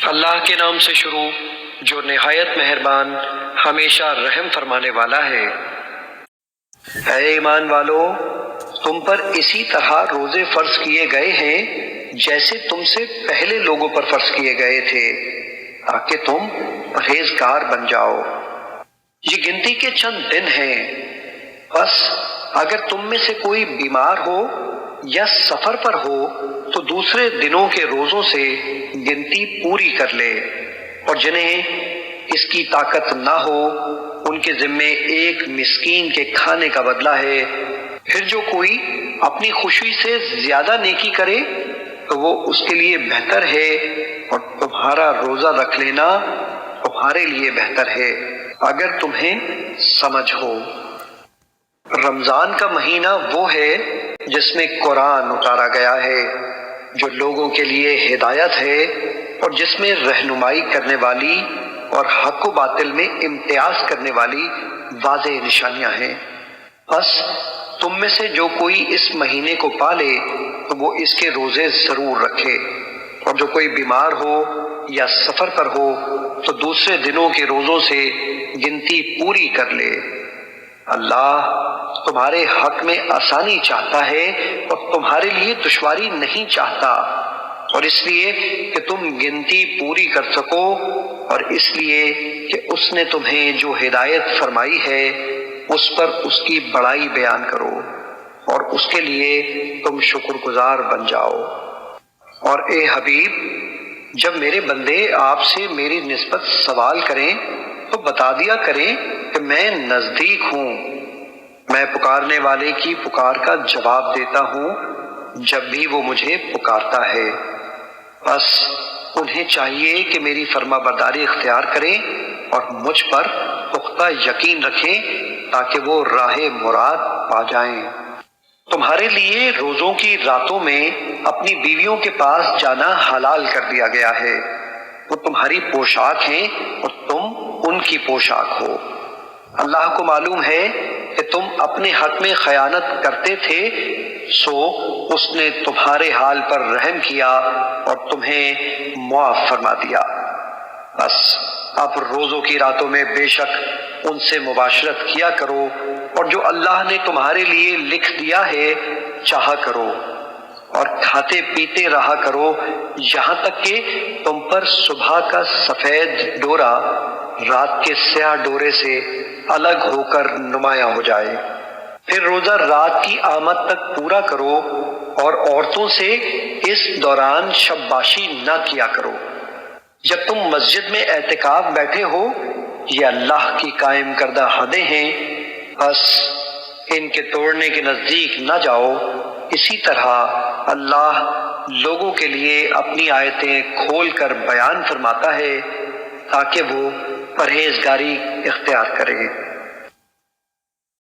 اللہ کے نام سے شروع جو نہایت مہربان ہمیشہ رحم فرمانے والا ہے۔ اے ایمان والو، تم پر اسی طرح روزے فرض کیے گئے ہیں جیسے تم سے پہلے لوگوں پر فرض کیے گئے تھے، تاکہ تم پرہیزگار بن جاؤ۔ یہ گنتی کے چند دن ہیں، بس اگر تم میں سے کوئی بیمار ہو یا سفر پر ہو تو دوسرے دنوں کے روزوں سے گنتی پوری کر لے، اور جنہیں اس کی طاقت نہ ہو ان کے ذمے ایک مسکین کے کھانے کا بدلہ ہے۔ پھر جو کوئی اپنی خوشی سے زیادہ نیکی کرے تو وہ اس کے لیے بہتر ہے، اور تمہارا روزہ رکھ لینا تمہارے لیے بہتر ہے اگر تمہیں سمجھ ہو۔ رمضان کا مہینہ وہ ہے جس میں قرآن اتارا گیا ہے، جو لوگوں کے لیے ہدایت ہے اور جس میں رہنمائی کرنے والی اور حق و باطل میں امتیاز کرنے والی واضح نشانیاں ہیں۔ بس تم میں سے جو کوئی اس مہینے کو پالے تو وہ اس کے روزے ضرور رکھے، اور جو کوئی بیمار ہو یا سفر پر ہو تو دوسرے دنوں کے روزوں سے گنتی پوری کر لے۔ اللہ تمہارے حق میں آسانی چاہتا ہے اور تمہارے لیے دشواری نہیں چاہتا، اور اس لیے کہ تم گنتی پوری کر سکو، اور اس لیے کہ اس نے تمہیں جو ہدایت فرمائی ہے اس پر اس کی بڑائی بیان کرو، اور اس کے لیے تم شکر گزار بن جاؤ۔ اور اے حبیب، جب میرے بندے آپ سے میری نسبت سوال کریں تو بتا دیا کریں کہ میں نزدیک ہوں، میں پکارنے والے کی پکار کا جواب دیتا ہوں جب بھی وہ مجھے پکارتا ہے۔ بس انہیں چاہیے کہ میری فرما برداری اختیار کریں اور مجھ پر پختہ یقین رکھیں تاکہ وہ راہ مراد پا جائیں۔ تمہارے لیے روزوں کی راتوں میں اپنی بیویوں کے پاس جانا حلال کر دیا گیا ہے، وہ تمہاری پوشاک ہیں اور تم ان کی پوشاک ہو۔ اللہ کو معلوم ہے کہ تم اپنے حق میں خیانت کرتے تھے، سو اس نے تمہارے حال پر رحم کیا اور تمہیں معاف فرما دیا۔ بس اب روزوں کی راتوں میں بے شک ان سے مباشرت کیا کرو، اور جو اللہ نے تمہارے لیے لکھ دیا ہے چاہا کرو، اور کھاتے پیتے رہا کرو یہاں تک کہ تم پر صبح کا سفید ڈورا رات کے سیاہ ڈورے سے الگ ہو کر نمایاں ہو جائے۔ پھر روزہ رات کی آمد تک پورا کرو، اور عورتوں سے اس دوران شباشی نہ کیا کرو۔ جب تم مسجد میں اعتکاف بیٹھے ہو، یہ اللہ کی قائم کردہ حدیں ہیں، بس ان کے توڑنے کے نزدیک نہ جاؤ۔ اسی طرح اللہ لوگوں کے لیے اپنی آیتیں کھول کر بیان فرماتا ہے تاکہ وہ پرہیزگاری اختیار کرے۔